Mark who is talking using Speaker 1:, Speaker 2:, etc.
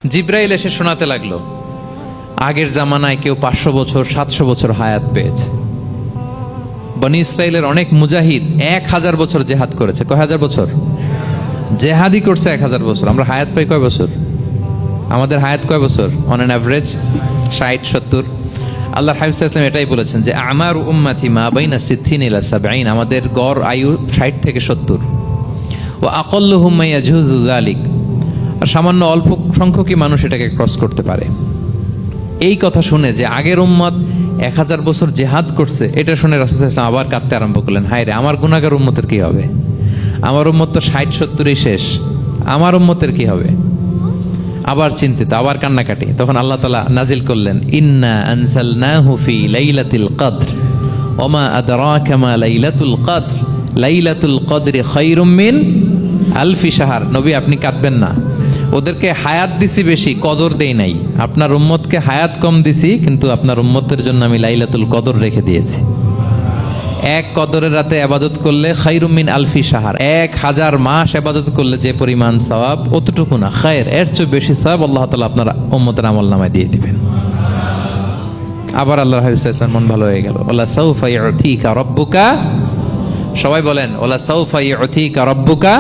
Speaker 1: জিব্রাইল এসে শোনাতে লাগলো, আগের জামানায় কেউ 500 বছর 700 বছর হায়াত পেয়েছে। বনি ইসরাইলের অনেক মুজাহিদ 1000 বছর জেহাদ করেছে। কয় হাজার বছর জেহাদি করছে? 1000 বছর। আমরা হায়াত পাই কয় বছর? আমাদের হায়াত কয় বছর অন অ্যান অ্যাভারেজ? 60-70। আল্লাহর হাবিব সাল্লাল্লাহু আলাইহি ওয়াসাল্লাম এটাই বলেছেন যে আমার উম্মতি মা বাইনা 60 ইলা 70, আমাদের গড় আয়ু 60 থেকে 70। ওয়া আকাল্লুহুম মা ইয়াজুজু যালিক, আর সামান্য অল্প সংখ্যকই মানুষ এটাকে ক্রস করতে পারে। এই কথা শুনে যে আগের উম্মত 1000 বছর জেহাদ করছে, এটা শুনে রাসূল সাল্লাল্লাহু আলাইহি ওয়াসাল্লাম আবার কাঁদতে আরম্ভ করলেন, হায় রে আমার গুনাহগার উম্মতের কি হবে? আমার উম্মত তো 60-70ই শেষ, আমার উম্মতের কি হবে? আবার চিন্তিত, আবার কান্নাকাটি। তখন আল্লাহ তাআলা নাজিল করলেন, ইন্না আনজালনাহু ফি লাইলাতিল কদর ওমা আদরাকা মা লাইলাতুল কদর লাইলাতুল কদরি খায়রুম মিন আলফি শাহর। নবী আপনি কাঁদবেন না, ওদেরকে হায়াত দিছি বেশি, কদর দেই নাই। আপনার উম্মতকে হায়াত কম দিছি, কিন্তু আপনার উম্মতের জন্য আমি লাইলাতুল কদর রেখে দিয়েছি। এক কদরের রাতে ইবাদত করলে খায়রুম মিন আলফি শাহর, 1000 মাস ইবাদত করলে যে পরিমাণ সওয়াব, অতটুকু না, খায়ের এর চেয়ে বেশি সওয়াব আল্লাহ তাআলা আপনার উম্মতের আমলনামায় দিয়ে দিবেন। আবার আল্লাহর হাবিব সাল্লাল্লাহু আলাইহি ওয়াসাল্লাম মন ভালো হয়ে গেল। ওয়ালা সাউফা ইউতিকা রাব্বুকা, সবাই বলেন ওয়ালা সাউফা ইউতিকা রাব্বুকা